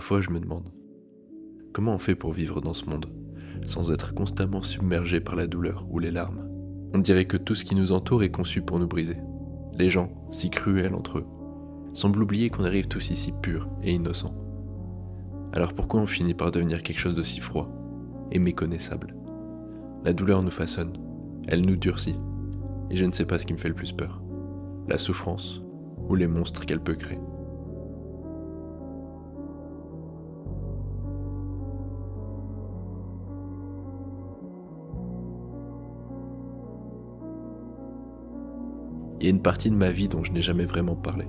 Parfois je me demande, comment on fait pour vivre dans ce monde, sans être constamment submergé par la douleur ou les larmes? On dirait que tout ce qui nous entoure est conçu pour nous briser. Les gens, si cruels entre eux, semblent oublier qu'on arrive tous ici purs et innocents. Alors pourquoi on finit par devenir quelque chose de si froid et méconnaissable? La douleur nous façonne, elle nous durcit, et je ne sais pas ce qui me fait le plus peur, la souffrance ou les monstres qu'elle peut créer. Il y a une partie de ma vie dont je n'ai jamais vraiment parlé.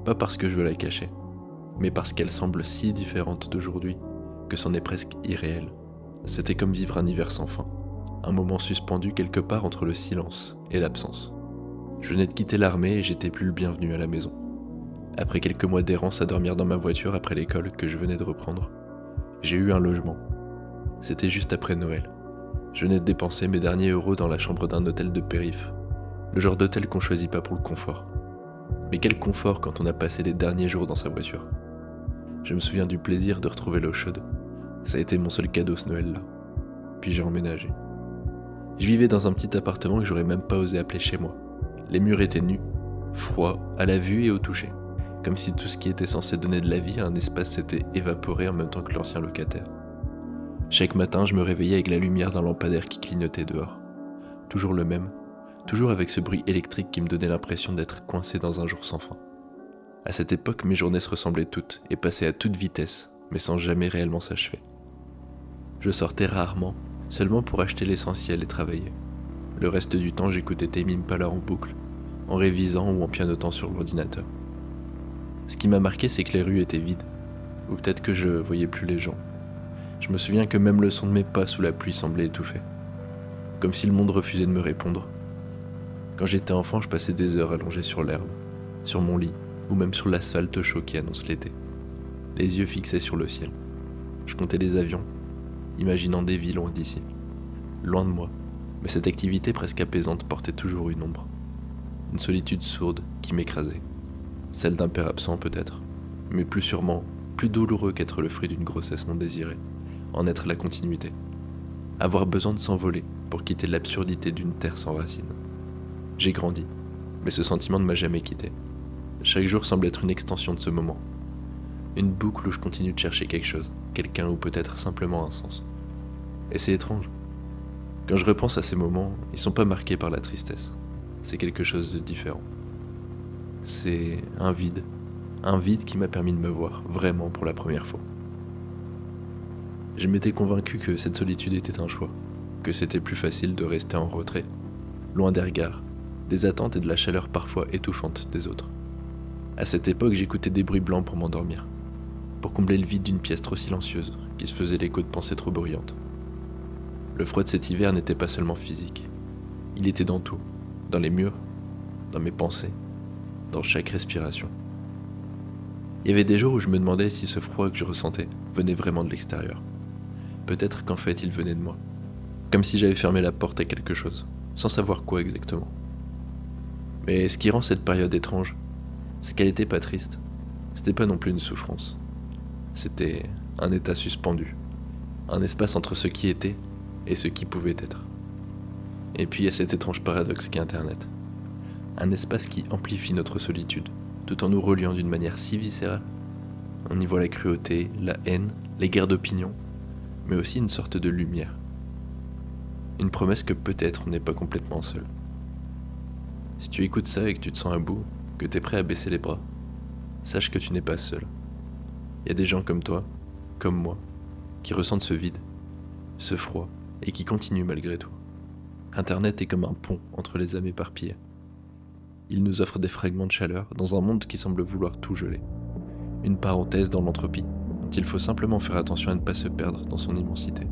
Pas parce que je veux la cacher, mais parce qu'elle semble si différente d'aujourd'hui que c'en est presque irréel. C'était comme vivre un hiver sans fin, un moment suspendu quelque part entre le silence et l'absence. Je venais de quitter l'armée et j'étais plus le bienvenu à la maison. Après quelques mois d'errance à dormir dans ma voiture après l'école que je venais de reprendre, j'ai eu un logement. C'était juste après Noël. Je venais de dépenser mes derniers euros dans la chambre d'un hôtel de périph'. Le genre d'hôtel qu'on choisit pas pour le confort. Mais quel confort quand on a passé les derniers jours dans sa voiture. Je me souviens du plaisir de retrouver l'eau chaude. Ça a été mon seul cadeau ce Noël-là. Puis j'ai emménagé. Je vivais dans un petit appartement que j'aurais même pas osé appeler chez moi. Les murs étaient nus, froids, à la vue et au toucher. Comme si tout ce qui était censé donner de la vie à un espace s'était évaporé en même temps que l'ancien locataire. Chaque matin, je me réveillais avec la lumière d'un lampadaire qui clignotait dehors. Toujours le même, toujours avec ce bruit électrique qui me donnait l'impression d'être coincé dans un jour sans fin. À cette époque, mes journées se ressemblaient toutes et passaient à toute vitesse, mais sans jamais réellement s'achever. Je sortais rarement, seulement pour acheter l'essentiel et travailler. Le reste du temps, j'écoutais Tame Impala en boucle, en révisant ou en pianotant sur l'ordinateur. Ce qui m'a marqué, c'est que les rues étaient vides, ou peut-être que je voyais plus les gens. Je me souviens que même le son de mes pas sous la pluie semblait étouffé, comme si le monde refusait de me répondre. Quand j'étais enfant, je passais des heures allongé sur l'herbe, sur mon lit, ou même sur l'asphalte chaud qui annonce l'été, les yeux fixés sur le ciel. Je comptais les avions, imaginant des vies loin d'ici, loin de moi, mais cette activité presque apaisante portait toujours une ombre, une solitude sourde qui m'écrasait, celle d'un père absent peut-être, mais plus sûrement, plus douloureux qu'être le fruit d'une grossesse non désirée, en être la continuité, avoir besoin de s'envoler pour quitter l'absurdité d'une terre sans racines. J'ai grandi, mais ce sentiment ne m'a jamais quitté. Chaque jour semble être une extension de ce moment. Une boucle où je continue de chercher quelque chose, quelqu'un ou peut-être simplement un sens. Et c'est étrange. Quand je repense à ces moments, ils sont pas marqués par la tristesse. C'est quelque chose de différent. C'est un vide qui m'a permis de me voir, vraiment pour la première fois. Je m'étais convaincu que cette solitude était un choix, que c'était plus facile de rester en retrait, loin des regards, des attentes et de la chaleur parfois étouffante des autres. À cette époque, j'écoutais des bruits blancs pour m'endormir, pour combler le vide d'une pièce trop silencieuse qui se faisait l'écho de pensées trop bruyantes. Le froid de cet hiver n'était pas seulement physique, il était dans tout, dans les murs, dans mes pensées, dans chaque respiration. Il y avait des jours où je me demandais si ce froid que je ressentais venait vraiment de l'extérieur. Peut-être qu'en fait il venait de moi, comme si j'avais fermé la porte à quelque chose, sans savoir quoi exactement. Mais ce qui rend cette période étrange, c'est qu'elle était pas triste. C'était pas non plus une souffrance. C'était un état suspendu. Un espace entre ce qui était et ce qui pouvait être. Et puis il y a cet étrange paradoxe qu'est Internet. Un espace qui amplifie notre solitude, tout en nous reliant d'une manière si viscérale. On y voit la cruauté, la haine, les guerres d'opinion, mais aussi une sorte de lumière. Une promesse que peut-être on n'est pas complètement seul. Si tu écoutes ça et que tu te sens à bout, que t'es prêt à baisser les bras, sache que tu n'es pas seul. Il y a des gens comme toi, comme moi, qui ressentent ce vide, ce froid, et qui continuent malgré tout. Internet est comme un pont entre les âmes éparpillées. Il nous offre des fragments de chaleur dans un monde qui semble vouloir tout geler. Une parenthèse dans l'entropie, dont il faut simplement faire attention à ne pas se perdre dans son immensité.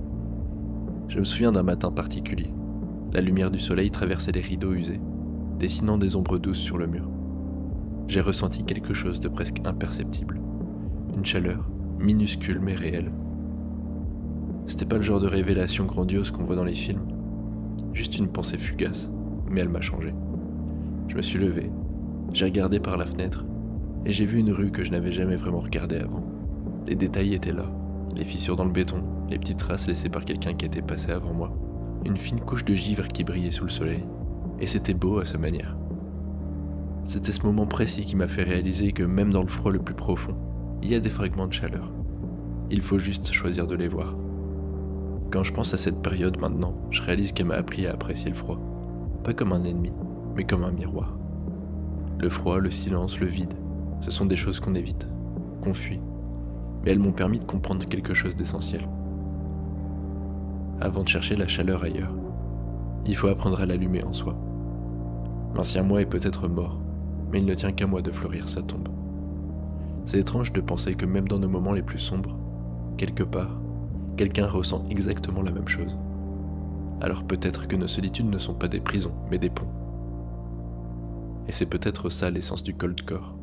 Je me souviens d'un matin particulier. La lumière du soleil traversait les rideaux usés, dessinant des ombres douces sur le mur. J'ai ressenti quelque chose de presque imperceptible. Une chaleur, minuscule mais réelle. C'était pas le genre de révélation grandiose qu'on voit dans les films. Juste une pensée fugace, mais elle m'a changé. Je me suis levé, j'ai regardé par la fenêtre, et j'ai vu une rue que je n'avais jamais vraiment regardée avant. Les détails étaient là, les fissures dans le béton, les petites traces laissées par quelqu'un qui était passé avant moi, une fine couche de givre qui brillait sous le soleil, et c'était beau à sa manière. C'était ce moment précis qui m'a fait réaliser que même dans le froid le plus profond, il y a des fragments de chaleur. Il faut juste choisir de les voir. Quand je pense à cette période maintenant, je réalise qu'elle m'a appris à apprécier le froid. Pas comme un ennemi, mais comme un miroir. Le froid, le silence, le vide, ce sont des choses qu'on évite, qu'on fuit. Mais elles m'ont permis de comprendre quelque chose d'essentiel. Avant de chercher la chaleur ailleurs, il faut apprendre à l'allumer en soi. L'ancien moi est peut-être mort, mais il ne tient qu'à moi de fleurir sa tombe. C'est étrange de penser que même dans nos moments les plus sombres, quelque part, quelqu'un ressent exactement la même chose. Alors peut-être que nos solitudes ne sont pas des prisons, mais des ponts. Et c'est peut-être ça l'essence du cold core.